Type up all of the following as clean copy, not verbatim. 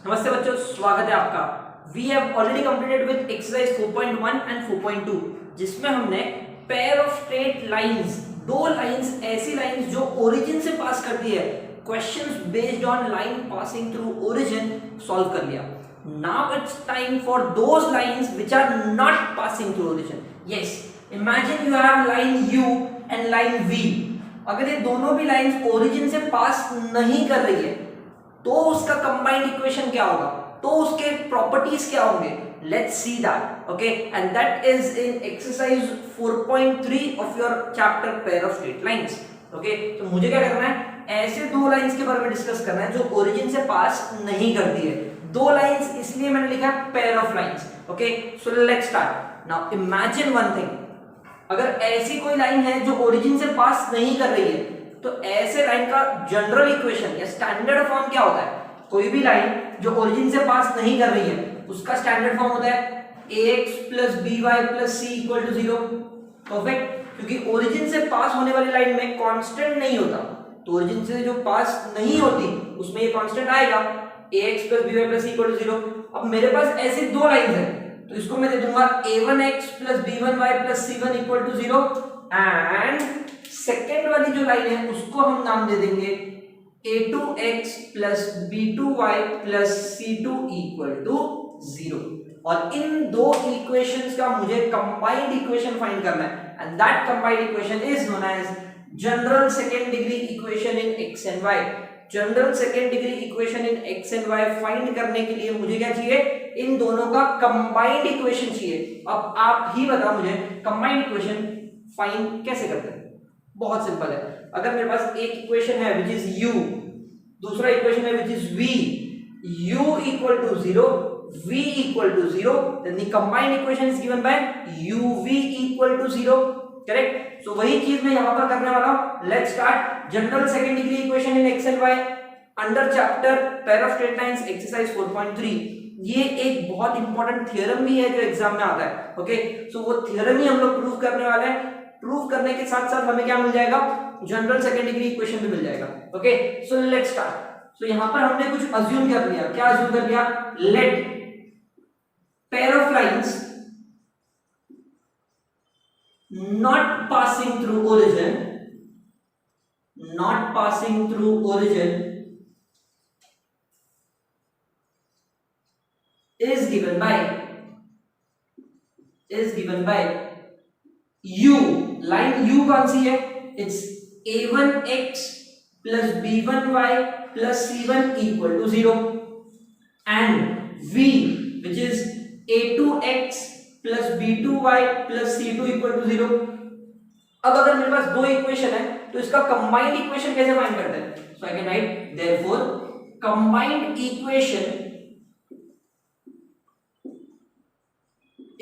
नमस्ते बच्चों, स्वागत है आपका। We have already completed with exercise 4.1 and 4.2 जिसमें हमने पेयर ऑफ स्ट्रेट लाइंस, दो लाइंस, ऐसी लाइंस जो ओरिजिन से पास करती है, questions based on line passing through origin solve कर लिया। Now it's time for those lines which are not passing through origin. Yes, imagine you have line U and line V। अगर ये दोनों भी lines origin से पास नहीं कर रही है तो उसका कंबाइंड इक्वेशन क्या होगा, तो उसके प्रॉपर्टीज क्या होंगे। Let's see that, okay, and that is in exercise 4.3 of your chapter pair of straight lines. Okay, तो मुझे क्या करना है, ऐसे दो लाइंस के बारे में डिस्कस करना है जो ओरिजिन से पास नहीं करती है। दो लाइंस इसलिए मैंने लिखा है pair of lines. Okay, so let's start now. Imagine one thing, अगर ऐसी कोई लाइन है जो ओरिजिन से पास नहीं कर रही है तो ऐसे लाइन का जनरल इक्वेशन या स्टैंडर्ड फॉर्म क्या होता है। कोई भी लाइन जो ओरिजिन से पास नहीं कर रही है उसका स्टैंडर्ड फॉर्म होता है ax plus by plus c equal to 0। Perfect, क्योंकि ओरिजिन से पास होने वाली लाइन में कांस्टेंट नहीं होता, तो ओरिजिन से जो पास नहीं होती उसमें ये कांस्टेंट आएगा ax plus by plus c equal to 0। अब मेरे पास ऐसी दो लाइंस है तो इसको मैं दे दूंगा a1x plus b1y plus c1 equal to 0 and second वाली जो लाइन है उसको हम नाम दे देंगे a2x plus b2y plus c2 equal to 0। और इन दो इक्वेशंस का मुझे कंबाइंड इक्वेशन फाइंड करना है and that combined equation is known as general second degree equation in x and y। General second degree equation in x and y find करने के लिए मुझे क्या चाहिए, इन दोनों का कंबाइंड इक्वेशन चाहिए। अब आप ही बताओ मुझे कंबाइंड इक्वेशन फाइंड कैसे करते हैं। बहुत सिंपल है, अगर मेरे पास एक इक्वेशन है विच इज u, दूसरा इक्वेशन है which is v, u equal to 0, v equal to 0, then the combined equation is given by uv equal to 0। Correct, सो वही चीज मैं यहां पर करने वाला हूं। Let's start general second degree equation in x and y under chapter pair of straight lines exercise 4.3। ये एक बहुत इंपॉर्टेंट थ्योरम भी है जो एग्जाम में आता है। ओके, सो वो थ्योरम ही हम लोग प्रूव करने वाले हैं। प्रूव करने के साथ साथ हमें क्या मिल जाएगा, जनरल सेकंड डिग्री इक्वेशन भी मिल जाएगा। Okay, so let's start. So यहां पर हमने कुछ अज्यूम कर लिया। क्या अज्यूम कर लिया, let pair of lines not passing through origin is given by u। Line u कौन सी है, it's a1x plus b1y plus c1 equal to 0 and v which is a2x plus b2y plus c2 equal to 0। अब अगर मेरे पास दो equation है तो इसका कंबाइंड इक्वेशन कैसे फाइंड करते हैं। So I can write therefore combined equation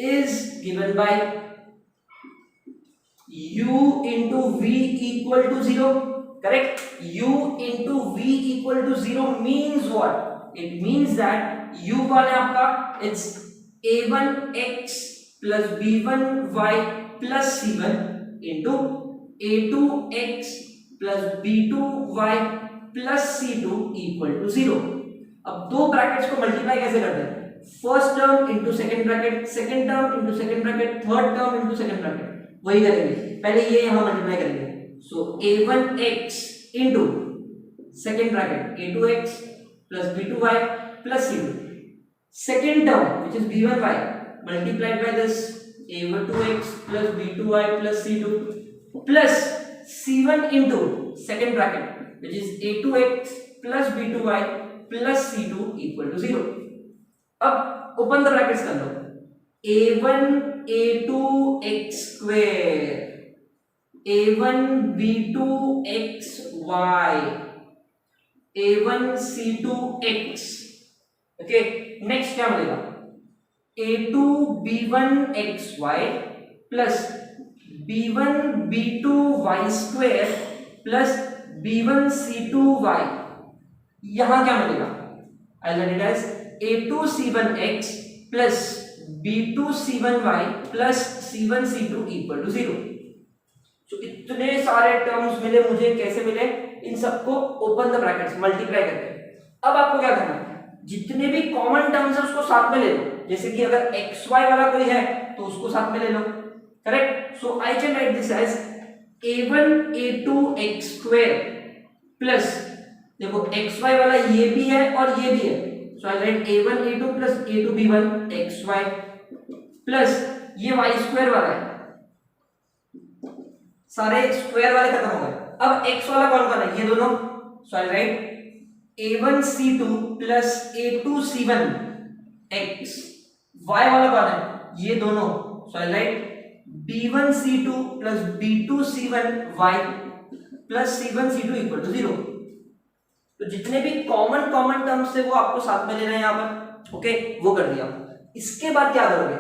is given by u into v equal to 0। correct, u into v equal to 0 means what, it means that u कौन है आपका, it's a1x plus b1y plus c1 into a2x plus b2y plus c2 equal to 0। अब दो brackets को multiply कैसे करते हैं, first term into second bracket, second term into second bracket, third term into second bracket, वही करेंगे। पहले ये यहां मल्टीप्लाई करेंगे, सो a1x into second bracket a2x plus b2y plus c2, second term which is b1y multiplied by this a2x plus b2y plus c2 plus c1 into second bracket which is a2x plus b2y plus c2 equal to 0। अब open the brackets कर लो, a1 a2 x square a1 b2 x y a1 c2 x। Okay, next क्या मिलेगा, a2 b1 xy plus b1 b2 y square plus b1 c2 y। यहां क्या मिलेगा, I write it as a2 c1 x plus b2 c1 y plus c1 c2 equal to 0। तो इतने सारे terms मिले मुझे, कैसे मिले, इन सबको ओपन द ब्रैकेट्स मल्टीप्लाई करके। अब आपको क्या करना है, जितने भी कॉमन टर्म्स है उसको साथ में ले लो, जैसे कि अगर xy वाला कोई है तो उसको साथ में ले लो, correct. So I can write this as a1 a2 x square plus, देखो xy वाला ये भी है और ये भी है, so I write a1 a2 plus a2 b1 xy plus ये y स्क्वायर वाला है, सारे स्क्वायर वाले खत्म हो गए, अब x वाला कौन कौन है, ये दोनों, so I write a1 c2 plus a2 c1 x, y वाला कौन है, ये दोनों, so I write b1 c2 plus b2 c1 y plus c1 c2 equal to 0। तो जितने भी कॉमन टर्म्स थे वो आपको साथ में लेना है यहाँ पर, ओके, वो कर दिया। इसके बाद क्या करोगे,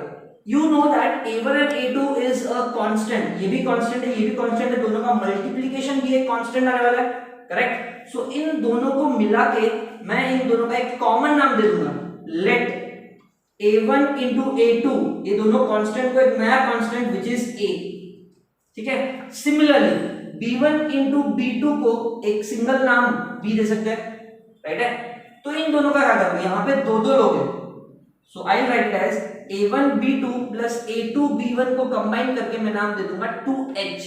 you know that a1 and a2 is a constant, ये भी कांस्टेंट है, ये भी कांस्टेंट है, दोनों का मल्टीप्लिकेशन भी एक कांस्टेंट आने वाला है, करेक्ट। सो इन दोनों को मिला के मैं इन दोनों का एक कॉमन नाम दे दूंगा, लेट a1 into a2, ये दोनों कांस्टेंट को एक नया कांस्टेंट विच इज a, ठीक है। सिमिलरली b1 into b2 को एक सिंगल नाम b दे सकते हैं, राइट है। तो इन दोनों का क्या करोगे, यहाँ पे दो लोग हैं, so I write as a1 b2 plus a2 b1 को कंबाइन करके मैं नाम दे दूंगा 2h।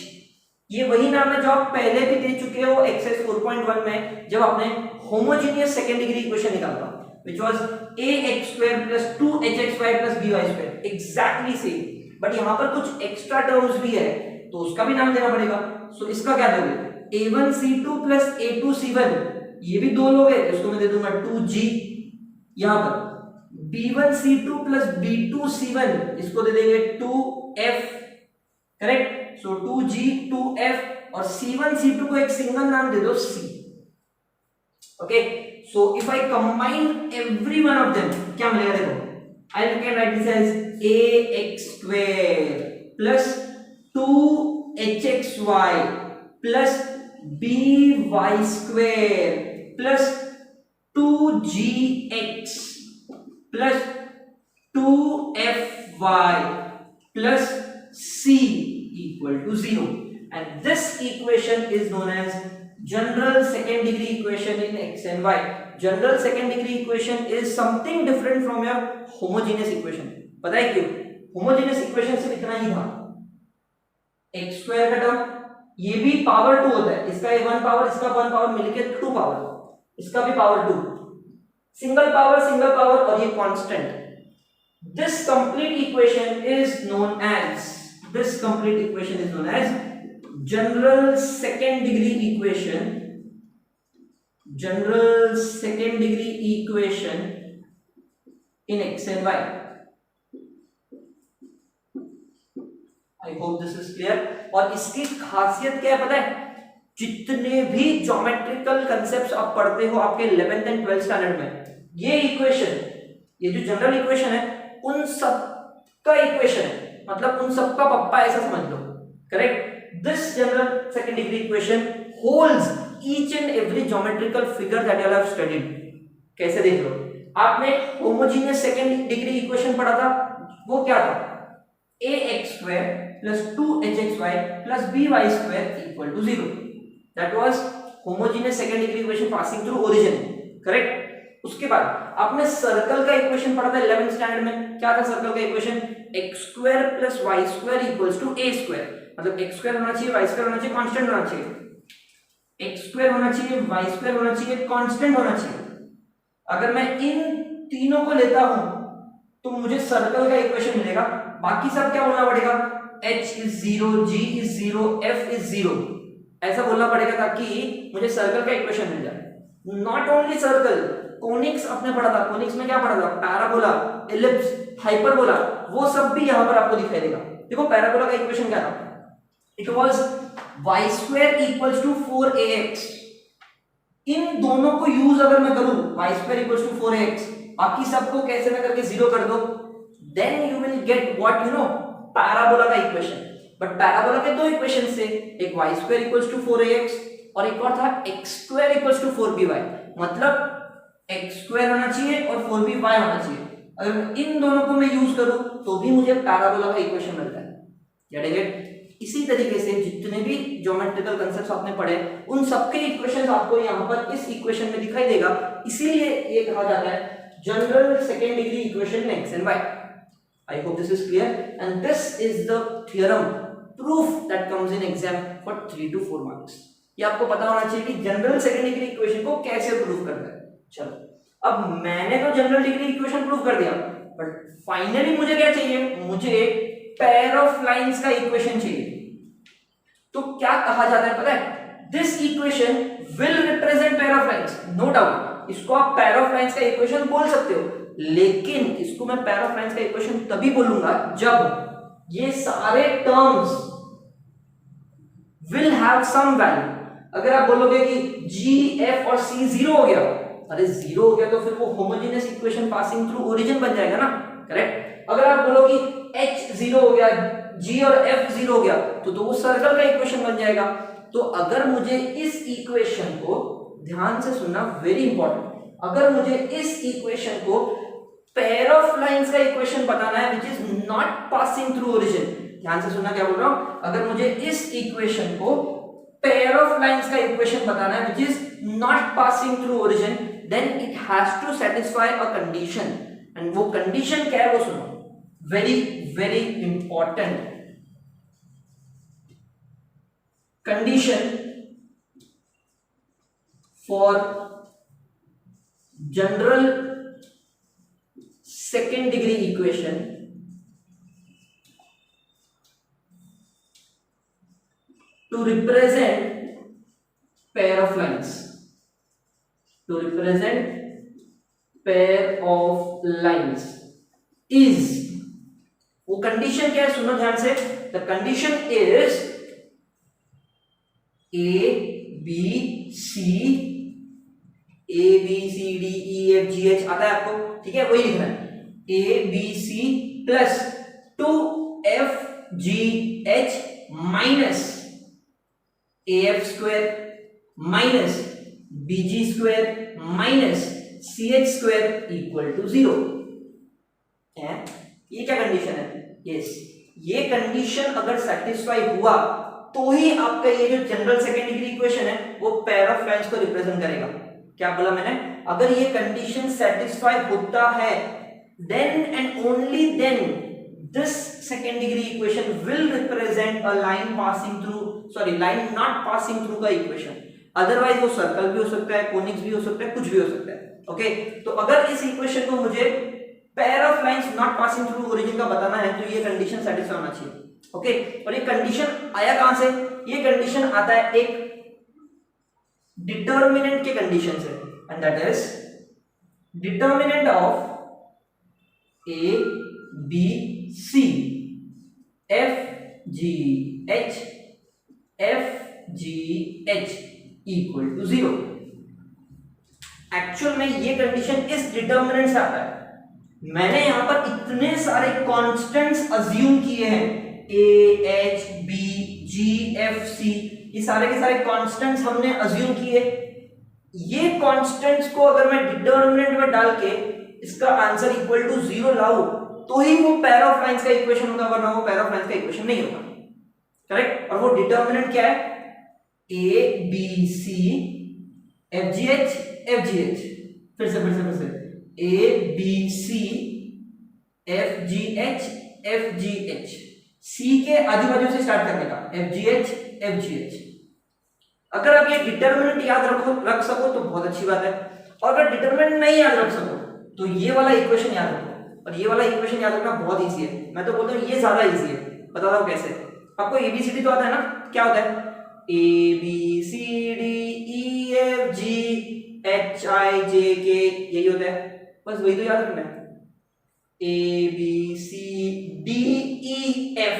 ये वही नाम है जो आप पहले भी दे चुके हो एक्सरसाइज 4.1 में, जब आपने होमोजेनियस सेकंड डिग्री इक्वेशन निकाला which was ax square plus 2hxy plus by square, exactly same, but यहाँ पर कुछ एक्स्ट्रा टर्म्स भी है तो उसका भी नाम देना पड़ेगा। सो इसका क्या दोगे, a1 c2 plus a2 c1, ये भी दो लोग हैं, इसको मैं दे दूंगा 2g। यहाँ पर b1 c2 plus b2 c1, इसको दे देंगे 2f, करेक्ट। सो 2g 2f और c1 c2 को एक सिंगल नाम दे दो c, okay. So if I combine every one of them, क्या मिलेगा, देखो I can write this as ax square plus 2hxy plus by square plus 2gx plus 2fy plus c equal to 0, and this equation is known as general second degree equation in x and y. General second degree equation is something different from your homogeneous equation। पता है क्यों, homogeneous equation सिर्फ इतना ही था, x square का term, ये भी power 2 होता है, इसका 1 पावर इसका 1 पावर मिलके 2 पावर, इसका भी पावर 2, सिंगल पावर और ये constant. This complete equation is known as general second degree equation in x and y। I hope this is clear। और इसकी खासियत क्या है पता है, जितने भी ज्योमेट्रिकल कंसेप्ट्स आप पढ़ते हो आपके 11th एंड 12th स्टैंडर्ड में, ये इक्वेशन, ये जो जनरल इक्वेशन है उन सब का इक्वेशन है, मतलब उन सब का पप्पा ऐसा समझ लो, correct. This general second degree equation holds each and every geometrical figure that you have studied। कैसे देख लो, आपने homogeneous second degree equation पढ़ा था, वो क्या था, ax square plus 2hxy plus by square equal to 0। That was homogeneous second degree equation passing through origin, correct। उसके बाद आपने सर्कल का इक्वेशन पढ़ा था 11th स्टैंडर्ड में, क्या था सर्कल का equation, x square plus y square equals to a square, मतलब x स्क्वायर होना चाहिए, y स्क्वायर होना चाहिए, कांस्टेंट होना चाहिए, x स्क्वायर होना चाहिए, y स्क्वायर होना चाहिए, कांस्टेंट होना चाहिए। अगर मैं इन तीनों को लेता हूं तो मुझे सर्कल का इक्वेशन मिलेगा, बाकी सब क्या बोलना पड़ेगा, h is 0, g is 0, f is 0, ऐसा बोलना पड़ेगा ताकि मुझे सर्कल का इक्वेशन मिल जाए। नॉट ओनली सर्कल, कोनिक्स आपने पढ़ा था, कोनिक्स में क्या पढ़ा था, पैराबोला, एलिप्स, हाइपरबोला, वो सब भी यहां पर आपको दिखाई देगा। देखो पैराबोला का इक्वेशन क्या था, it was y square equals to 4ax। इन दोनों को यूज अगर मैं करूं, y square equals to 4ax, बाकी सबको कैसे ना करके 0 कर दो, then you will get what you know, parabola का इक्वेशन। बट पैराबोला के दो इक्वेशन से, एक y square equals to 4ax और एक और था x square equals to 4by, मतलब x square होना चाहिए और 4by होना चाहिए। अगर इन दोनों को मैं यूज करूं तो भी मुझे पैराबोला का इक्वेशन मिलता है, गेट इट। इसी तरीके से जितने भी ज्योमेट्रिकल कांसेप्ट्स आपने पढ़े उन सबके इक्वेशंस आपको यहाँ पर इस इक्वेशन में दिखाई देगा। इसीलिए ये कहा जाता है general second degree equation in x and y. I hope this is clear, and this is the theorem proof that comes in exam for 3 to 4 marks. ये आपको पता होना चाहिए कि जनरल सेकंड डिग्री इक्वेशन को कैसे प्रूव करना है. चलो अब मैंने तो जनरल डिग्री इक्वेशन प्रूव कर दिया, बट फाइनली मुझे क्या चाहिए, मुझे पेयर ऑफ लाइंस का इक्वेशन चाहिए. तो क्या कहा जाता है पता है, this equation will represent pair of lines, no doubt. इसको आप पेयर ऑफ लाइंस का इक्वेशन बोल सकते हो, लेकिन इसको मैं पेयर ऑफ लाइंस का इक्वेशन तभी बोलूंगा जब ये सारे terms will have some value. अगर आप बोलोगे कि g, f और c जीरो हो गया, अरे जीरो हो गया तो फिर वो homogeneous equation passing through origin बन जाएगा ना, करेक्ट. अगर आप बोलो कि h जीरो हो गया, g और f जीरो हो गया, तो वो सर्कल का इक्वेशन बन जाएगा. तो अगर मुझे इस इक्वेशन को, ध्यान से सुनना, वेरी इंपॉर्टेंट, अगर मुझे इस इक्वेशन को पेयर ऑफ लाइंस का इक्वेशन बताना है which is not passing through origin, ध्यान से सुनना क्या बोल रहा हूं, अगर मुझे इस इक्वेशन को पेयर ऑफ लाइंस का इक्वेशन बताना है which is not passing through origin, then it has to satisfy a condition. And वो कंडीशन क्या है वो सुनो, very very important condition for general second degree equation to represent pair of lines, to represent pair of lines is, वो condition क्या है सुनो ध्यान से, the condition is a b c, A B C D E F G H आता है आपको, ठीक है, वही लिखना है, A B C plus 2f G H minus A F square minus B G square minus C H square equal to 0 है. ये क्या कंडीशन है, यस, ये कंडीशन अगर सेटिस्फाई हुआ तो ही आपका ये जो जनरल सेकेंड डिग्री इक्वेशन है वो पेयर ऑफ लाइंस को रिप्रेजेंट करेगा. क्या बोला मैंने, अगर ये कंडीशन सेटिस्फाई होता है then and only then this second degree equation will represent a line passing through, sorry line not passing through का इक्वेशन. अदरवाइज वो सर्कल भी हो सकता है, कोनिक्स भी हो सकता है, कुछ भी हो सकता है. ओके, तो अगर इस इक्वेशन को मुझे pair of lines not passing through origin का बताना है तो ये कंडीशन सेटिस्फाई होना चाहिए. ओके, और ये कंडीशन आया कहां से, ये कंडीशन आता है एक डिटर्मिनेंट के कंडीशन से, and that is determinant of A B C F G H equal to 0. Actual में ये कंडीशन इस डिटर्मिनेंट से आता है. मैंने यहां पर इतने सारे कांस्टेंट्स अज्यूम किए हैं, A H B G F C, ये सारे के सारे कांस्टेंट्स हमने अज्यूम किए. ये कांस्टेंट्स को अगर मैं डिटर्मिनेंट में डाल के इसका आंसर इक्वल टू 0 लाऊं तो ही वो पेयर ऑफ लाइंस का इक्वेशन होगा, वरना वो पेयर ऑफ लाइंस का इक्वेशन नहीं होगा, करेक्ट. और वो डिटर्मिनेंट क्या है, A B C F G H, फिर से A B C F G H, C के आजू बाजू से स्टार्ट करने का, एफ जी एच. अगर आप ये डिटर्मिनेंट याद रख सको तो बहुत अच्छी बात है, और अगर डिटर्मिनेंट नहीं याद रख सको तो ये वाला इक्वेशन याद रखो. और ये वाला इक्वेशन याद रखना बहुत इजी है, मैं तो बोलता हूँ ये ज्यादा इजी है. बताता हूँ कैसे. आपको एबीसीडी तो आता है ना, क्या होता है, A B C D E F G H I J K, यही होता है, बस वही तो याद रखना है. A B C D E F,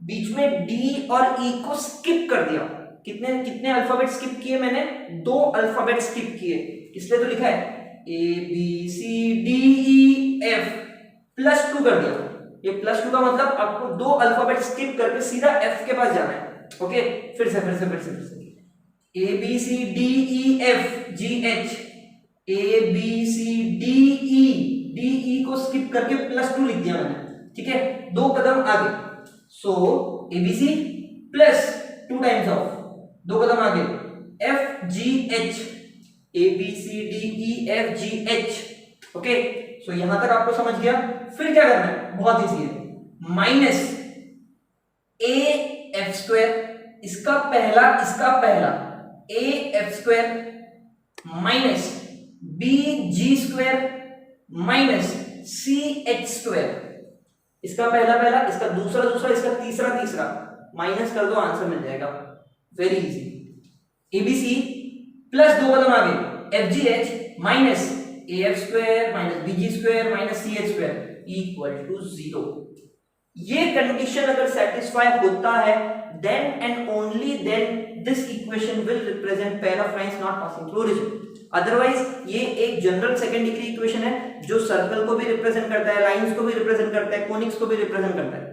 बीच में डी और ई को स्किप कर दिया. कितने अल्फाबेट स्किप किए मैंने, 2 अल्फाबेट स्किप किए. इसलिए तो लिखा है A B C D E F +2 कर दिया. ये +2 का मतलब आपको 2 अल्फाबेट स्किप करके सीधा एफ के पास जाना है. ओके, फिर से A B C D E F G H, A B C D E को स्किप करके +2 लिख दिया मैंने, ठीक है, 2 कदम आगे. So A B C plus 2 times of, 2 कदम आगे F G H, A B C D E F G H okay, so यहां तक आपको समझ गया। फिर क्या करना है, बहुत इजी है, माइनस ए एफ स्क्वायर, इसका पहला A F square minus B G square minus C H square, इसका पहला, इसका दूसरा, इसका तीसरा, माइनस कर दो, आंसर मिल जाएगा। Very easy. एबीसी प्लस 2 कदम आगे F G H minus A F square minus B G square minus C H square equal to 0। ये कंडीशन अगर सेटिस्फाई होता है, then and only then this equation will represent pair of lines not passing through origin. Otherwise ये एक general second degree equation है जो circle को भी रिप्रेजेंट करता है, लाइंस को भी रिप्रेजेंट करता है, कोनिक्स को भी रिप्रेजेंट करता है।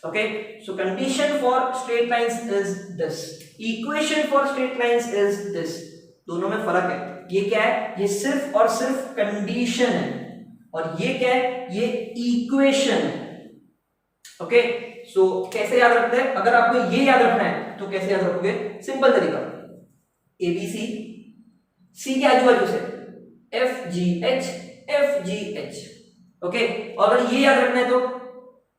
Okay, so condition for straight lines is this, equation for straight lines is this. दोनों में फर्क है। ये क्या है, ये सिर्फ और सिर्फ कंडीशन है, और ये क्या है, ये इक्वेशन है। ओके, सो कैसे याद रखते हैं, अगर आपको ये याद रखना है तो कैसे याद रखोगे, सिंपल तरीका, एबीसी, सी के आजू बाजू से एफ जी एच। ओके, और अगर ये याद रखना है तो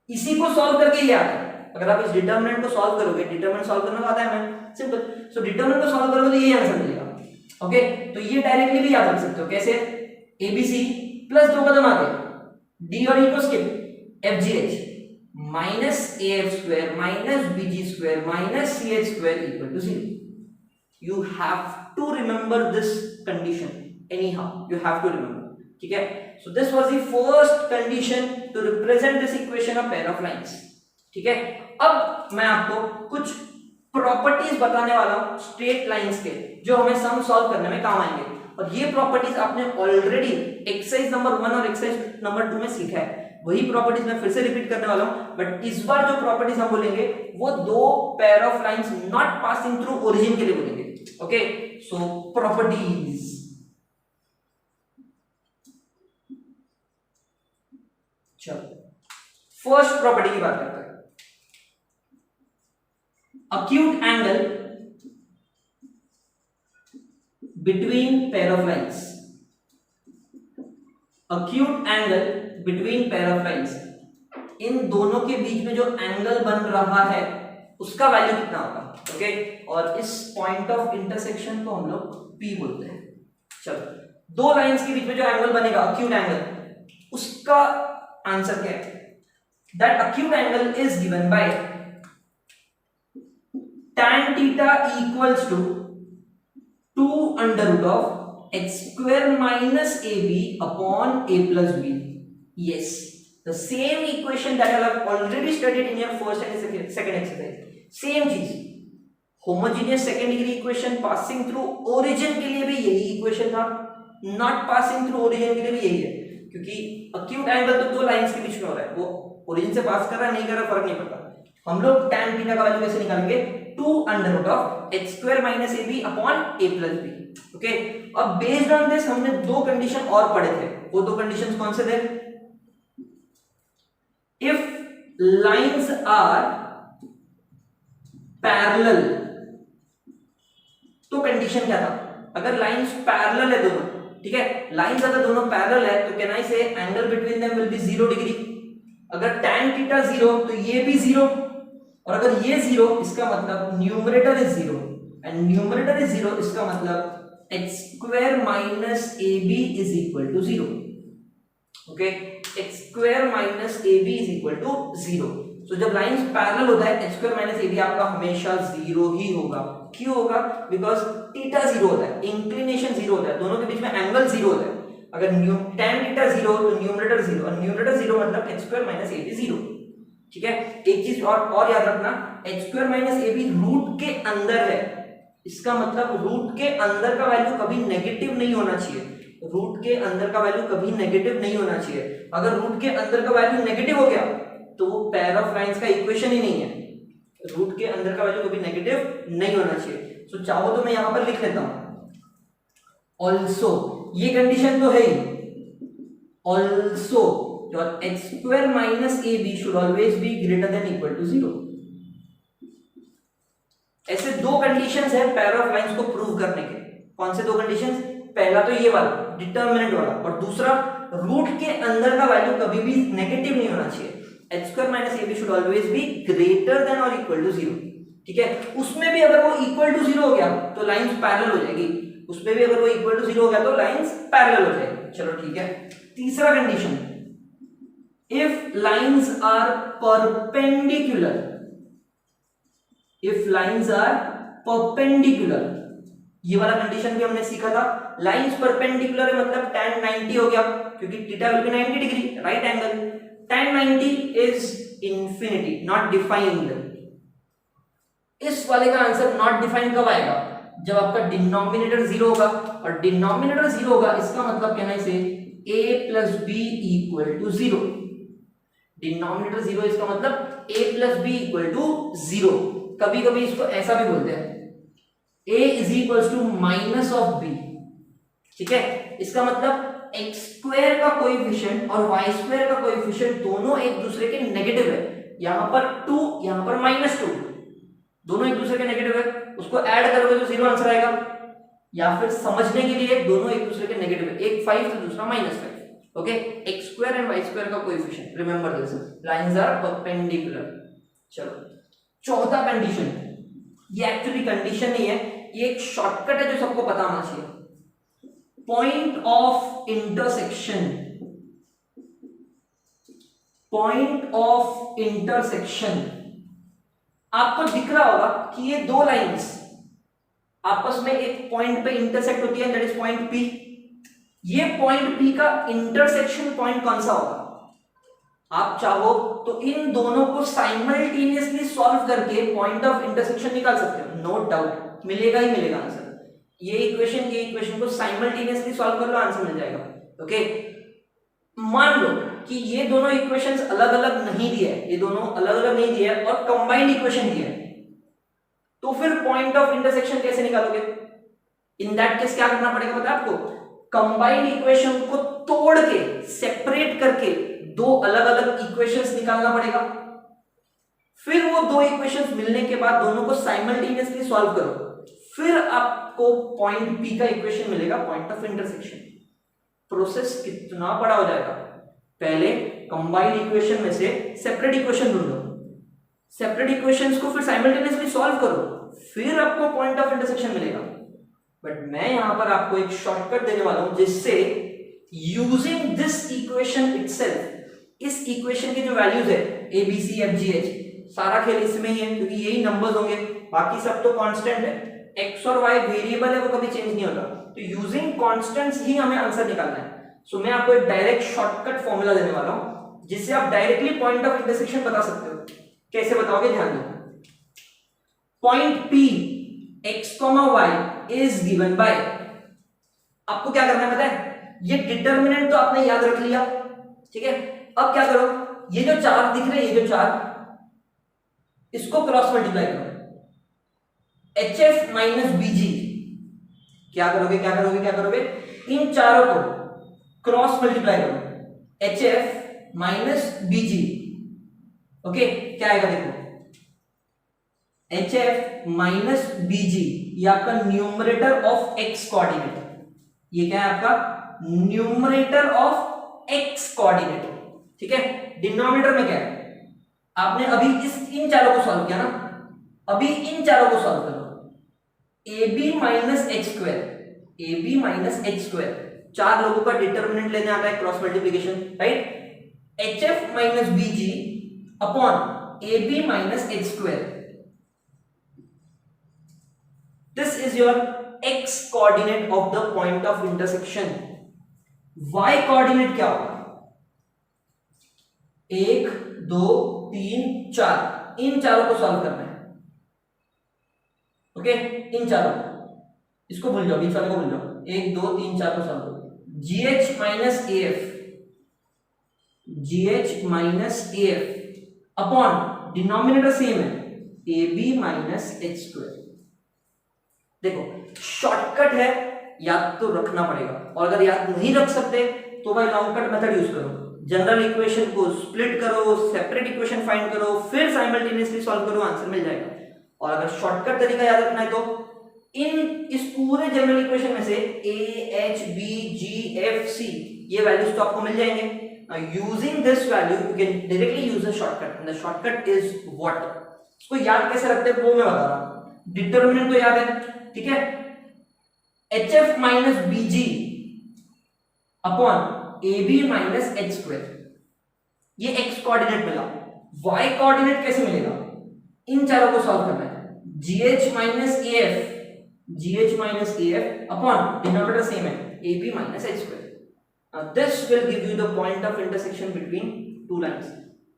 इसी को सॉल्व करके ये आता है। अगर आप इस डिटरमिनेंट को सॉल्व करोगे, डिटरमिनेंट सॉल्व करना आता है हमें, सिंपल, सो डिटरमिनेंट को सॉल्व करोगे तो ये आंसर मिलेगा। ओके, तो ये डायरेक्टली भी याद रख सकते हो, कैसे, एबीसी प्लस 2 कदम आगे डी और ई को skip, F G H minus A F square minus B G square minus C H square equal to 0। You have to remember this condition anyhow, you have to remember, ठीक है। So this was the first condition to represent this equation of pair of lines, ठीक है। अब मैं आपको कुछ properties बताने वाला हूं स्ट्रेट लाइंस के, जो हमें सम सॉल्व करने में काम आएंगे, और ये प्रॉपर्टीज आपने ऑलरेडी एक्सरसाइज नंबर 1 और एक्सरसाइज नंबर 2 में सीखा है। वही प्रॉपर्टीज मैं फिर से रिपीट करने वाला हूं, बट इस बार जो प्रॉपर्टीज हम बोलेंगे वो दो pair of lines not passing through origin के लिए बोलेंगे। ओके, सो प्रॉपर्टीज, चलो फर्स्ट प्रॉपर्टी की बात करते हैं, acute angle between pair of lines, acute angle between pair of lines, इन दोनों के बीच में जो एंगल बन रहा है उसका वैल्यू कितना होगा। ओके, और इस पॉइंट ऑफ इंटरसेक्शन को हम लोग P बोलते हैं। चलो, दो लाइंस के बीच में जो एंगल बनेगा अक्यूट एंगल, उसका आंसर क्या है, that acute angle is given by tan theta equals to 2 under root of x square minus ab upon a plus b। Yes, the same equation that I have already studied in your first and second exercise. Same चीज, homogeneous second degree equation passing through origin के लिए भी यही equation था, not passing through origin के लिए भी यही है, क्योंकि acute angle तो दो लाइंस के बीच में हो रहा है, वो origin से पास कर रहा है नहीं कर रहा फर्क नहीं पड़ता। हम लोग tan थीटा का वैल्यू कैसे निकालेंगे, 2 under root of x square minus ab upon a plus b। Okay, अब बेस्ड ऑन दिस हमने दो कंडीशन और पढ़े थे, वो दो कंडीशंस कौन से थे, if lines are parallel, तो कंडीशन क्या था, अगर लाइंस पैरेलल है दोनों, ठीक है, लाइंस अगर दोनों पैरेलल है तो कैन आई से angle between them will be 0 degree. अगर tan थीटा 0 तो ये भी 0, और अगर ये 0 इसका मतलब numerator is 0, and numerator is 0 इसका मतलब x square minus ab is equal to 0। Okay, x square minus ab is equal to 0। So जब लाइंस पैरेलल होता है x स्क्वायर माइनस ab आपका हमेशा 0 ही होगा। क्यों होगा, बिकॉज थीटा 0 होता है, इंक्लिनेशन 0 होता है, दोनों के बीच में एंगल 0 होता है। अगर tan थीटा 0 तो न्यूमरेटर 0, और न्यूमरेटर 0 मतलब x स्क्वायर माइनस ab 0। ठीक है, एक चीज और याद रखना, x square minus ab root के अंदर है, इसका मतलब रूट के अंदर का वैल्यू कभी नेगेटिव नहीं होना चाहिए, रूट के अंदर का वैल्यू कभी नेगेटिव नहीं होना चाहिए। अगर रूट के अंदर का वैल्यू नेगेटिव हो गया तो वो पेयर ऑफ लाइंस का इक्वेशन ही नहीं है, रूट के अंदर का वैल्यू कभी नेगेटिव नहीं होना चाहिए। सो चाहो तो मैं यहां पर लिख लेता हूं ऑल्सो, ये कंडीशन तो है ही, also your x square minus ab should always be greater than equal to 0। ऐसे दो कंडीशंस है पेयर ऑफ लाइंस को प्रूव करने के। कौन से दो कंडीशंस, पहला तो ये वाला डिटरमिनेंट वाला, और दूसरा रूट के अंदर का वैल्यू कभी भी नेगेटिव नहीं होना चाहिए। h square minus ab should always be greater then और इक्वल टू 0। ठीक है, उसमें भी अगर वो इक्वल टू 0 हो गया तो लाइंस पैरेलल हो जाएगी, उसमें भी अगर वो इक्वल टू 0 हो गया तो लाइंस पैरेलल हो जाएगी। चलो ठीक है, तीसरा condition, if lines are perpendicular, if lines are perpendicular, ये वाला कंडीशन भी हमने सीखा था। लाइंस परपेंडिकुलर है मतलब tan 90 हो गया, क्योंकि theta will be 90 degree, right angle. tan 90 is infinity, not defined. इस वाले का आंसर नॉट डिफाइंड कब आएगा? जब आपका डिनोमिनेटर 0 होगा, और डिनोमिनेटर 0 होगा इसका मतलब क्या है इसे a plus B equal to 0। Denominator 0 इसका मतलब a plus B equal to 0। कभी कभी इसको ऐसा भी बोलते हैं a is equal to minus of b। ठीक है, इसका मतलब x स्क्वायर का कोएफिशिएंट और y स्क्वायर का कोएफिशिएंट दोनों एक दूसरे के नेगेटिव है। यहां पर 2, यहां पर -2, दोनों एक दूसरे के नेगेटिव है, उसको ऐड करोगे तो 0 आंसर आएगा। या फिर समझने के लिए दोनों एक दूसरे के नेगेटिव है, एक 5 तो दूसरा -5। Okay, x square and y square का coefficient, remember this, lines are perpendicular. चलो चौथा कंडीशन, ये एक्चुअली कंडीशन नहीं है, ये एक शॉर्टकट है जो सबको पता होना चाहिए। Point of intersection, point of intersection, आपको दिख रहा होगा कि ये दो लाइंस आपस में एक पॉइंट पे इंटरसेक्ट होती है, दैट इज पॉइंट P। ये पॉइंट P का इंटरसेक्शन पॉइंट कौन सा होगा? आप चाहो तो इन दोनों को साइमल्टेनियसली सॉल्व करके पॉइंट ऑफ इंटरसेक्शन निकाल सकते हो, नो डाउट मिलेगा ही मिलेगा आंसर। ये इक्वेशन को साइमल्टेनियसली सॉल्व कर लो, आंसर मिल जाएगा। ओके, मान लो कि ये दोनों इक्वेशंस अलग अलग नहीं दिए है, ये दोनों अलग अलग नहीं दिए है और कंबाइंड इक्वेशन दिए है, तो फिर पॉइंट ऑफ इंटरसेक्शन कैसे निकालोगे? इन दैट केस क्या करना पड़ेगा पता है आपको? कंबाइंड इक्वेशन को तोड़ के, सेपरेट करके दो अलग अलग इक्वेशंस निकालना पड़ेगा। फिर वो दो इक्वेशंस मिलने के बाद दोनों को साइमल्टेनियसली सॉल्व करो, फिर आपको पॉइंट P का इक्वेशन मिलेगा, पॉइंट ऑफ इंटरसेक्शन। प्रोसेस कितना बड़ा हो जाएगा? पहले कंबाइंड इक्वेशन में से सेपरेट इक्वेशन ढूंढो, सेपरेट इक्वेशंस को फिर साइमल्टेनियसली सॉल्व करो, फिर आपको पॉइंट ऑफ इंटरसेक्शन मिलेगा। बट मैं यहां पर आपको एक शॉर्टकट देने वाला हूं जिससे यूजिंग दिस इक्वेशन इटसेल्फ, इस इक्वेशन की जो वैल्यूज है a b c f g h, सारा खेल इसमें ही है क्योंकि यही नंबर्स होंगे, बाकी सब तो कांस्टेंट है, x और y वेरिएबल है, वो कभी चेंज नहीं होता, तो यूजिंग कांस्टेंट्स ही हमें आंसर निकालना है। सो मैं आपको एक डायरेक्ट शॉर्टकट फॉर्मूला देने वाला हूं जिससे आप डायरेक्टली पॉइंट ऑफ इंटरसेक्शन बता सकते हो। कैसे बताओगे? ध्यान दो, point P x, y is given bye, आपको क्या करना है पता है? ये डिटर्मिनेंट तो आपने याद रख लिया, ठीक है। अब क्या करो, ये जो चार दिख रहे हैं, ये जो चार, इसको क्रॉस मल्टीप्लाई करो, HF माइनस BG। क्या करोगे क्या करोगे क्या करोगे? इन चारों को क्रॉस मल्टीप्लाई करो, HF माइनस BG। ओके, क्या आएगा देखो, HF माइनस BG, ये आपका न्यूमरेटर ऑफ x कोऑर्डिनेट, ये क्या है आपका न्यूमरेटर ऑफ x कोऑर्डिनेट, ठीक है। डिनोमिनेटर में क्या है? आपने अभी इन चारों को सॉल्व किया ना, अभी इन चारों को सॉल्व करो, AB minus H square, AB minus H square, चार लोगों का डिटर्मिनेंट लेने आता है cross multiplication, right. HF minus BG upon AB minus H square, this is your x coordinate of the point of intersection। y coordinate क्या होगा? 1 2 3 4, इन चारों को सॉल्व करना है, ओके। इन चारों को, इसको भूल जाओ, बीच वाले को भूल जाओ, 1 2 3 4 को सॉल्व करो। gh minus AF, gh minus AF upon denominator same है, AB माइनस एच स्क्वायर। देखो शॉर्टकट है, याद तो रखना पड़ेगा, और अगर याद नहीं रख सकते तो भाई लॉन्ग कट मेथड यूज करो, जनरल इक्वेशन को स्प्लिट करो, सेपरेट इक्वेशन फाइंड करो, फिर साइमल्टेनियसली सॉल्व करो, आंसर मिल जाएगा। और अगर शॉर्टकट तरीका याद रखना है तो इस पूरे जनरल इक्वेशन में से a h b g f c ये वैल्यूज तो आपको मिल जाएंगे। Using this value you can directly use a shortcut and the shortcut is what. इसको याद कैसे रखते हैं वो मैं बता रहा हूं। डिटरमिनेंट तो याद है, ठीक है, HF minus BG upon AB minus H square, ये x कोऑर्डिनेट मिला। y कोऑर्डिनेट कैसे मिलेगा, इन चारों को सॉल्व करना है। GH minus AF upon denominator same है AB minus H square. Now this will give you the point of intersection between two lines.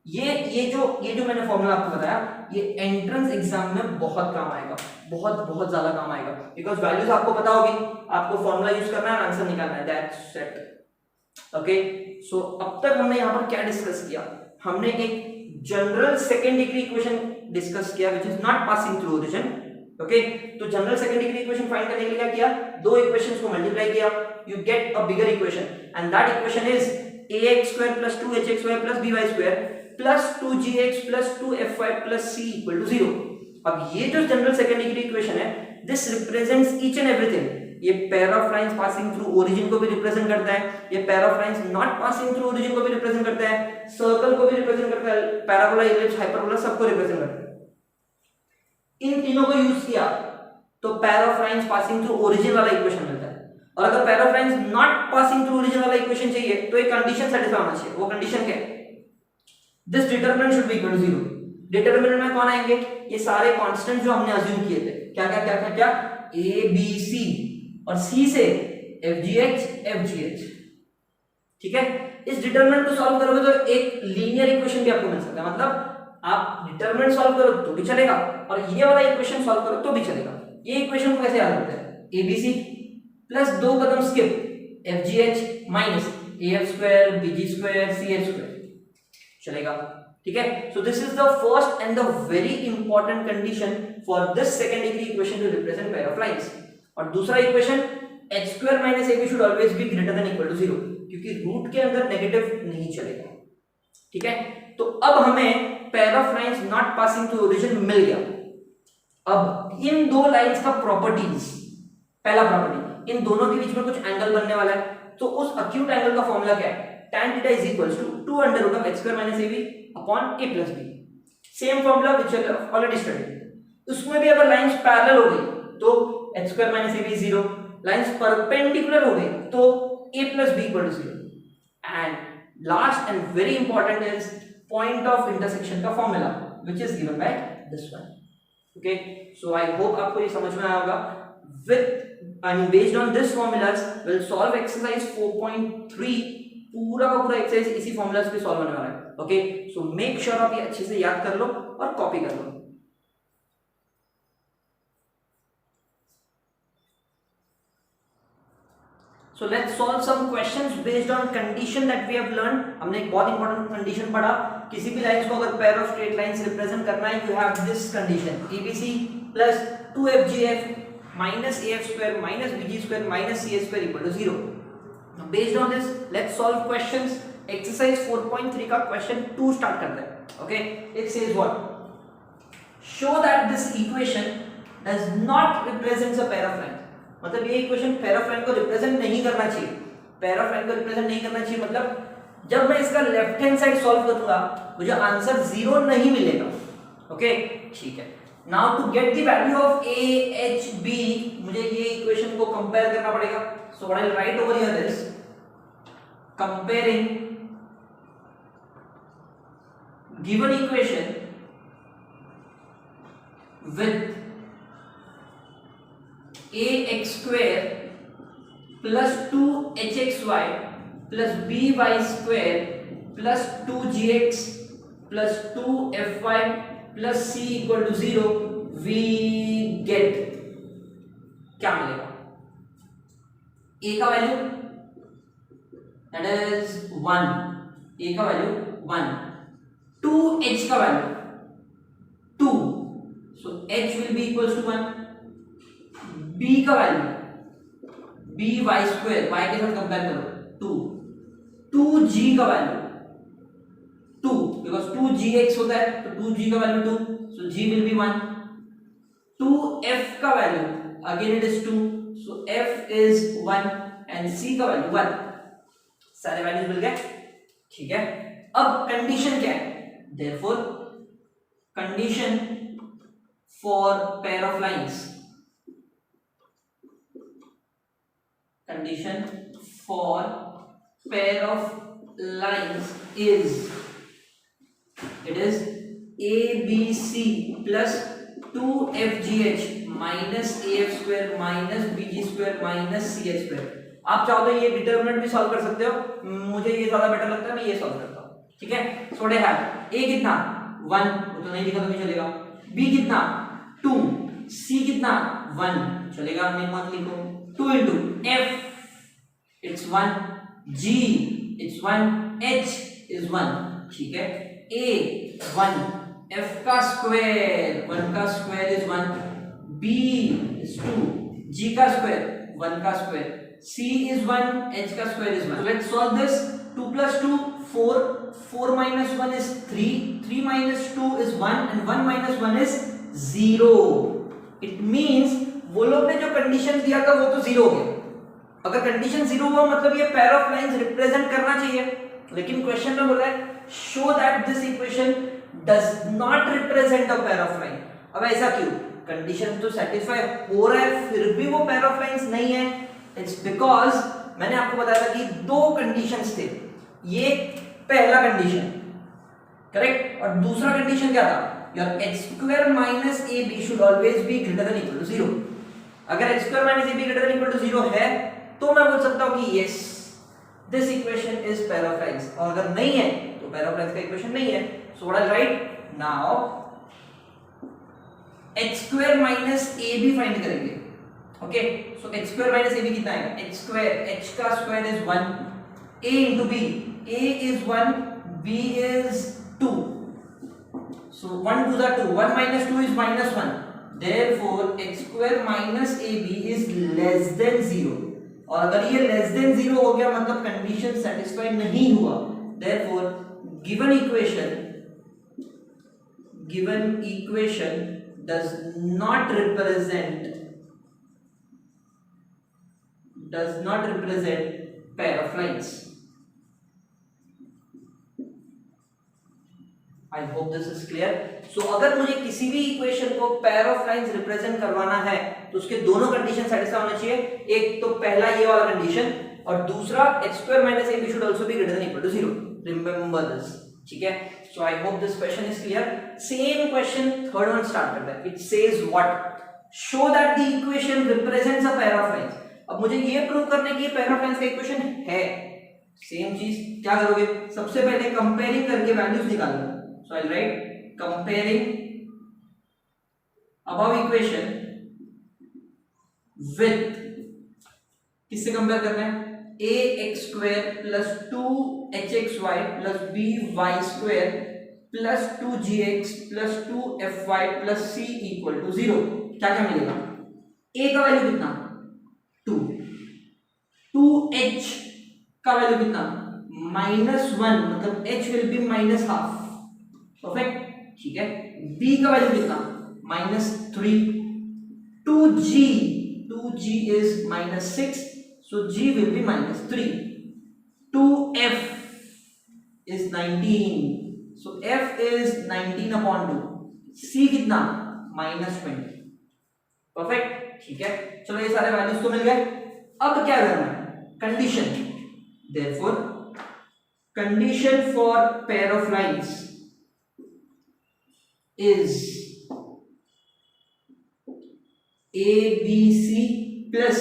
ये जो मैंने फॉर्मूला आपको बताया, ये एंट्रेंस एग्जाम में बहुत काम आएगा, बहुत ज्यादा काम आएगा, बिकॉज वैल्यूज आपको पता होगी, आपको फॉर्मूला यूज करना है, आंसर निकालना है, दैट्स इट। ओके, सो अब तक हमने यहाँ पर क्या डिस्कस किया, हमने एक general second degree equation discuss किया which is not passing through origin. Okay, तो general second degree equation find करने के लिए क्या किया, दो इक्वेशंस को मल्टीप्लाई किया, you get a bigger equation and that equation is ax square plus 2hx square plus by square plus 2gx plus 2fy plus c equal to 0। अब ये जो जनरल सेकेंड डिग्री इक्वेशन है, this represents each and everything। ये pair of lines passing through origin को भी represent करता है, ये pair of lines not passing through origin को भी रिप्रेजेंट करता है, सर्कल को भी रिप्रेजेंट करता है, पैराबोला, इलिप्स, हाइपरबोला सबको रिप्रेजेंट करता है। इन तीनों को यूज किया तो pair of lines passing through origin वाला इक्वेशन मिलता है। और अगर pair of lines not passing through origin वाला इक्वेशन चाहिए तो एक कंडीशन सेटिस्फाई होना चाहिए। वो कंडीशन क्या है, this determinant should be equal to 0। Determinant में कौन आएंगे, ये सारे कांस्टेंट जो हमने अज्यूम किए थे, क्या a b c और c से f g h, ठीक है। इस डिटरमिनेंट को सॉल्व करोगे तो एक लीनियर इक्वेशन भी आपको मिल सकता है, मतलब आप डिटरमिनेंट सॉल्व करो तो भी चलेगा और ये वाला इक्वेशन सॉल्व करो तो भी चलेगा। ये इक्वेशन को कैसे याद रखते हैं, abc प्लस दो कदम skip FGH minus AF square BG square CH square, चलेगा, ठीक है। So this is the first and the very important condition for this second degree equation to represent pair of lines. और दूसरा equation h square minus AB should always be greater than equal to 0, क्योंकि root के अंदर negative नहीं चलेगा, ठीक है। तो अब हमें pair of lines not passing through origin मिल गया। अब इन दो लाइंस का प्रॉपर्टीज, पहला प्रॉपर्टी, इन दोनों के बीच में कुछ एंगल बनने वाला है, तो उस अक्यूट एंगल का फॉर्मूला क्या है, tan theta is equals to 2 under root of h square minus ab upon a plus b। Same formula which we have already studied. उसमें भी अगर लाइंस पैरेलल हो गई तो h square minus ab 0, lines perpendicular हो गई तो a plus b equal to 0। And last and very important is point of intersection का formula which is given by this one. Okay, so I hope आपको ये समझ में आया होगा। based on this formulas we'll solve exercise 4.3, पूरा का पूरा एक्सरसाइज इसी फॉर्मूलाज पे सॉल्व होने वाला है। ओके, सो मेक श्योर आप ये अच्छे से याद कर लो और कॉपी कर लो। So let's solve some questions based on condition that we have learned। हमने एक बहुत इंपॉर्टेंट कंडीशन पढ़ा, किसी भी लाइंस को अगर pair of straight lines represent करना है, you have this condition ABC plus 2FGF minus AF square minus BG square minus CH square equal to 0। Now based on this let's solve questions। exercise 4.3 का question 2 start करते हैं। okay, it says what, show that this equation does not represents a pair of lines। मतलब ये equation pair of line को represent नहीं करना चाहिए, pair of line को रिप्रेजेंट नहीं करना चाहिए, मतलब जब मैं इसका लेफ्ट हैंड साइड सॉल्व करूंगा मुझे आंसर 0 नहीं मिलेगा। ओके, ठीक है। Now to get the value of a h b मुझे ये इक्वेशन को कंपेयर करना पड़ेगा। So what I'll write over here is comparing given equation with ax square plus 2hxy plus by square plus 2gx plus 2fy plus c equal to 0, we get क्या मिलेगा, a का value that is 1, a का value 1, 2h का value 2, so h will be equals to 1, b का value by square, y के साथ compare करो 2, 2g का वैल्यू 2 because 2gx होता है तो 2g का value 2, so g will be 1, 2f का value again it is 2, so f is 1 and c का वैल्यू 1। सारे वैल्यूज मिल गए, ठीक है। अब कंडीशन क्या है, therefore condition for pair of lines, condition for pair of lines is, it is ABC plus 2FGH minus AF square minus BG square minus CH square। आप चाहो तो ये डिटरमिनेंट भी सॉल्व कर सकते हो, मुझे ये ज्यादा बेटर लगता है, मैं ये सॉल्व करता हूँ, ठीक है। सो दे हैव A कितना 1, वो तो नहीं लिखा तो भी चलेगा, B कितना 2, C कितना 1 चलेगा, नहीं मत लिखो, 2 into F it's 1, G it's 1, H is 1, ठीक है। A 1, F का स्क्वायर 1 का square is 1, B is 2, G का स्क्वायर 1 का स्क्वायर, C is 1, H का square is 1। So let's solve this। 2 plus 2 4, 4 minus 1 is 3, 3 minus 2 is 1 and 1 minus 1 is 0। It means वो लोग ने जो कंडीशन दिया था वो तो 0 हो गया। अगर कंडीशन 0 हुआ मतलब ये पेयर ऑफ लाइंस रिप्रेजेंट करना चाहिए, लेकिन क्वेश्चन में बोला है show that this equation does not represent a pair of line. अब ऐसा क्यों, कंडीशन तो सेटिस्फाई हो रहा है फिर भी वो पेयर ऑफ लाइंस नहीं है। इट्स बिकॉज मैंने आपको बताया था कि दो कंडीशंस थे, ये पहला कंडीशन करेक्ट और दूसरा कंडीशन क्या था, your h square minus ab should always be greater than equal to 0। अगर h square minus ab greater than equal to 0 है तो मैं बोल सकता हूं कि yes this equation is pair of lines, और अगर नहीं है तो pair of lines का इक्वेशन नहीं है। so what I write now, h square minus ab find करेंगे, okay. so h square minus ab कितना है, h square, h का square is 1, a into b, a is 1, b is 2, so 1 2s are 2, 1 minus 2 is minus 1, therefore h square minus ab is less than 0। और अगर ये less than 0 हो गया मतलब condition satisfy नहीं हुआ, therefore given equation does not represent pair of lines। I hope this is clear। so अगर मुझे किसी भी इक्वेशन को पेयर ऑफ लाइंस रिप्रेजेंट करवाना है तो उसके दोनों कंडीशन सेटिस्फाई होना चाहिए, एक तो पहला ये वाला कंडीशन और दूसरा h square minus ab should also be greater than equal to 0। remember this, ठीक है। so I hope this question is clear। same question third one start करते हैं। it says what, show that the equation represents a pair of lines। अब मुझे ये prove करने की pair of lines का इक्वेशन है, सेम चीज क्या करोगे, सबसे पहले कंपेयरिंग करके वैल्यूज निकालो। so I'll write comparing above equation with, किससे कंपेयर करना है, ax square plus 2hxy plus by square plus 2gx plus 2fy plus c equal to 0। क्या क्या मिलेगा, a का वैल्यू कितना 2, 2h का वैल्यू कितना -1 मतलब h will be -half, perfect, ठीक है। b का वैल्यू कितना -3, 2g is -6 so g will be -3, 2f is 19 so f is 19 upon 2, c कितना -20, परफेक्ट, ठीक है। चलो ये सारे वैल्यूज तो मिल गए, अब क्या करना है, condition, therefore condition for pair of lines is ABC plus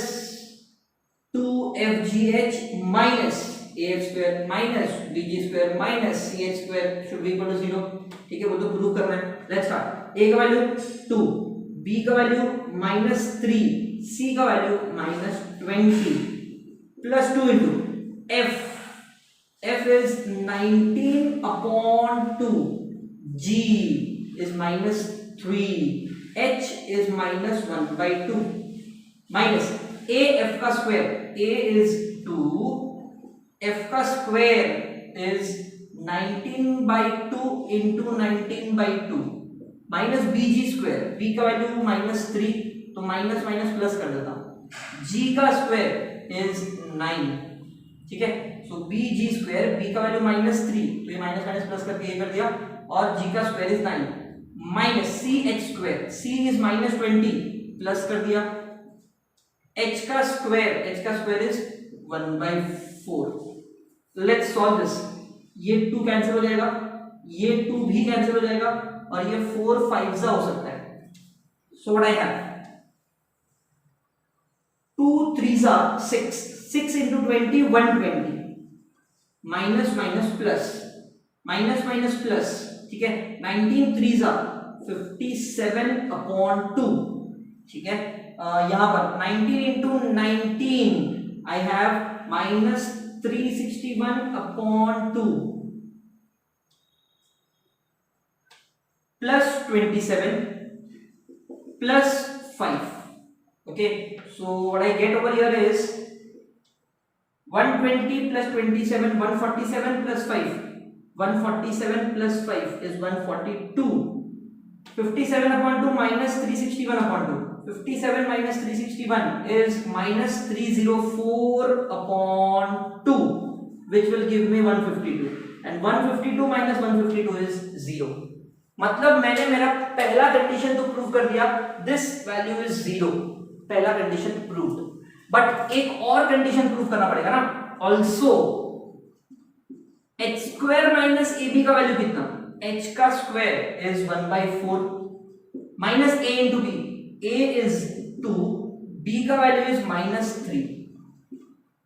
2FGH minus AF square minus BG square minus CH square should be equal to 0। ठीक है, वो तो प्रूव करना है। Let's start. A का वैल्यू 2, B का वैल्यू -3, C का value -20 plus 2 into F, F is 19 upon 2, G is -3, H is -1 by 2 minus A F का स्क्वायर, A is 2, F का square is 19 by 2 into 19 by 2 minus BG square, B का value -3 तो minus minus plus कर देता हूं, G का square is 9, ठीक है। सो बी जी स्क्वायर, बी का वैल्यू -3 तो ये माइनस माइनस प्लस करके ये कर दिया, और जी का square is 9 minus C H square, C is -20 plus कर दिया, h का square is 1/4। Let's solve this, ये 2 कैंसिल हो जाएगा, ये 2 भी कैंसिल हो जाएगा, और ये 4 5 हो सकता है। So what I have 2 3 6, 6 into 20 120, minus minus plus, minus minus plus, ठीक है, 19 3 57/2, ठीक है, यहां पर 19 into 19 I have -361/2 plus 27 plus 5. Okay, so what I get over here is 120 plus 27, 147 plus 5, 147 plus 5 is 142, 57/2 minus 361/2, 57 minus 361 is -304/2, which will give me 152, and 152 minus 152 is 0. मतलब मैंने मेरा पहला कंडीशन तो प्रूव कर दिया, दिस वैल्यू इज 0, पहला condition proved, but एक और कंडीशन प्रूव करना पड़ेगा ना, also h square minus ab का वैल्यू कितना, h का square is 1/4 minus a into b, a is 2, b का value is -3,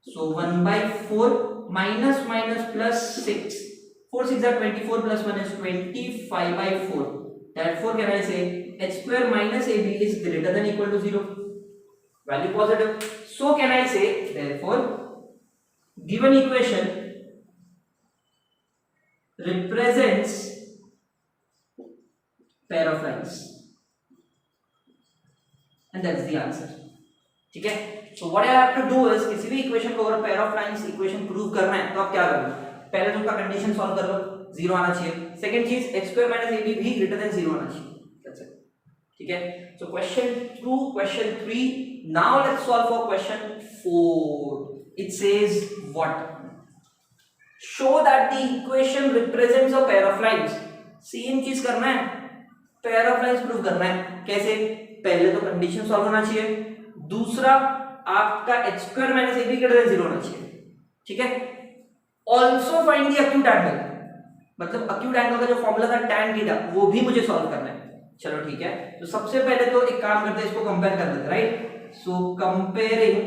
so 1/4 minus minus plus 6, 4 6 are 24 plus 1 is 25/4. Therefore, can I say h square minus ab is greater than equal to 0? Value positive. So can I say therefore given equation represents pair of lines, and that's the answer. ठीक है? So what I have to do is किसी भी equation को अगर pair of lines equation prove करना है तो आप क्या करोगे, पहले तो उसका कंडीशन सॉल्व कर लो, 0 आना चाहिए, सेकंड चीज h स्क्वायर माइनस ab भी ग्रेटर देन 0 आना चाहिए, that's it. ठीक है, so question 2, question 3, now let's solve for question 4. It says what, show that the equation represents a pair of lines. Same चीज करना है, पेयर ऑफ लाइंस प्रूव करना है, कैसे, पहले तो कंडीशन सॉल्व होना चाहिए, दूसरा आपका h square minus ab greater than 0 होना चाहिए, ठीक है. Also find the acute angle, मतलब एक्यूट एंगल का जो फॉर्मूला था tan थीटा वो भी मुझे सॉल्व करना है. चलो ठीक है, तो सबसे पहले तो एक काम करते हैं, इसको कंपेयर कर देते हैं, right. So comparing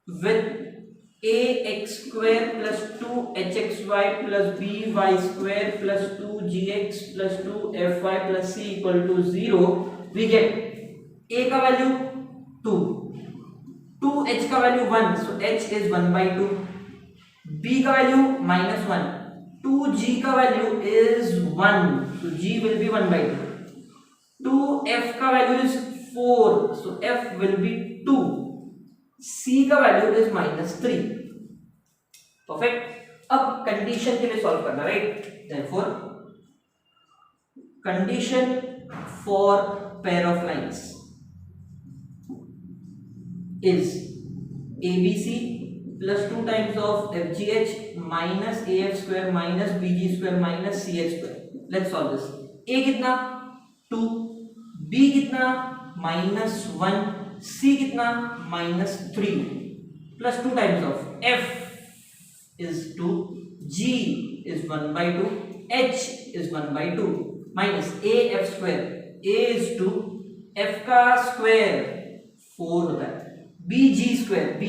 with ax square plus 2hxy plus by square plus 2gx plus 2fy plus c equal to 0, we get a का वैल्यू 2, 2h का value 1, so h is 1/2, b का वैल्यू -1, 2g का value is 1, so g will be 1/2, 2f का value is 4, so f will be 2, c का value is -3. Perfect. अब condition के लिए solve करना, right. Therefore condition for pair of lines is abc plus 2 times of fgh minus af square minus bg square minus ch square. Let's solve this. a कितना 2, b कितना -1, c कितना -3 plus 2 times of f is 2, g is 1/2, h is 1/2 minus af square, a is 2, f का square 4 होता है, bg square, b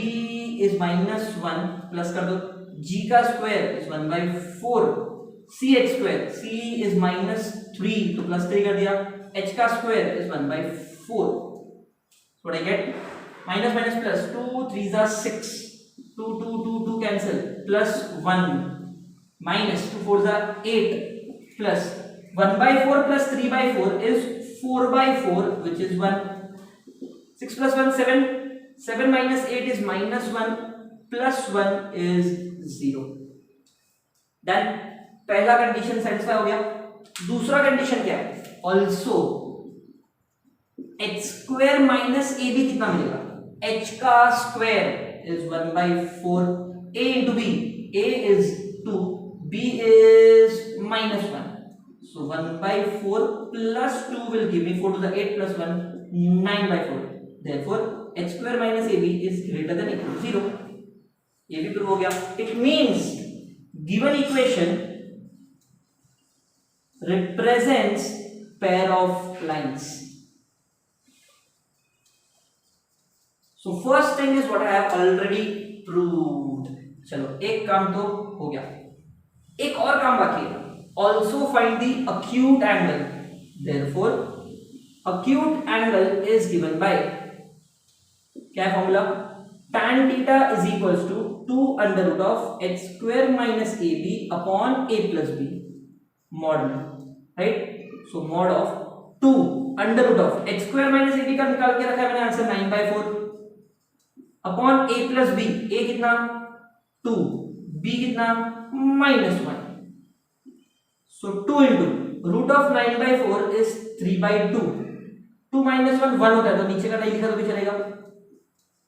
is -1 plus कर दो, g का square is 1/4, ch square, c is -3 तो प्लस 3 कर दिया, h का square is 1/4. What I get, minus minus plus, 2 3 6, 2 2 2 2 cancel, plus 1 minus 2 4 8 plus 1/4 plus 3/4 is 4/4 which is 1. 6 plus 1 7, 7 minus 8 is -1 plus 1 is 0. Then पहला condition satisfy हो गया. दूसरा condition क्या है, also h square minus ab कितना मिलेगा, h का square is 1/4 a into b. A is 2, b is -1. So 1/4 plus 2 will give me 4 to the 8 plus 1, 9/4. Therefore h square minus ab is greater than equal to 0. ये भी prove हो गया. It means given equation represents pair of lines. So first thing is what I have already proved. चलो एक काम तो हो गया, एक और काम बाकी है. Also find the acute angle. Therefore acute angle is given by क्या है formula? tan theta is equals to 2 under root of h square minus ab upon a plus b mod में, right? So mod of 2 under root of h square minus ab का निकाल के रखा है मैंने answer 9/4 upon a plus b. a कितना 2, b कितना -1. So 2 into root of 9/4 is 3/2. 2 minus 1 1 होता है, तो नीचे का नहीं लिखा तो भी चलेगा.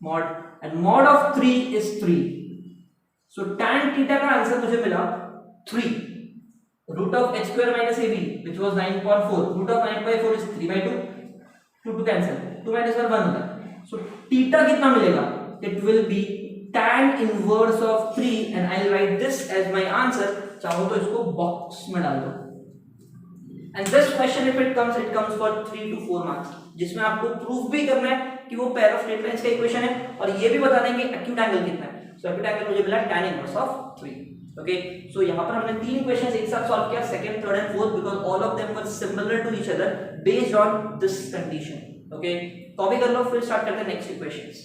mod and mod of 3 is 3. So tan theta का आंसर मुझे मिला 3. root of h square minus ab which was 9.4. root of 9/4 is 3/2. 2 to cancel. 2 minus 1 1 होता है. So theta कितना मिलेगा? It will be tan inverse of 3 and I'll write this as my answer. चाहो तो इसको बॉक्स में डाल दो. And this question if it comes for 3 to 4 marks, जिसमें आपको प्रूफ भी करना है कि वो पेयर ऑफ स्ट्रेट लाइंस का इक्वेशन है और ये भी बता देंगे एक्यूट एंगल कितना है. सो एक्यूट एंगल मुझे मिला tan inverse of 3. Okay, so यहाँ पर हमने 3 क्वेश्चंस एक साथ सॉल्व किया, second, third and fourth, because all of them were similar to each other based on this condition. Okay, copy कर लो, फिर स्टार्ट करते हैं नेक्स्ट इक्वेशंस.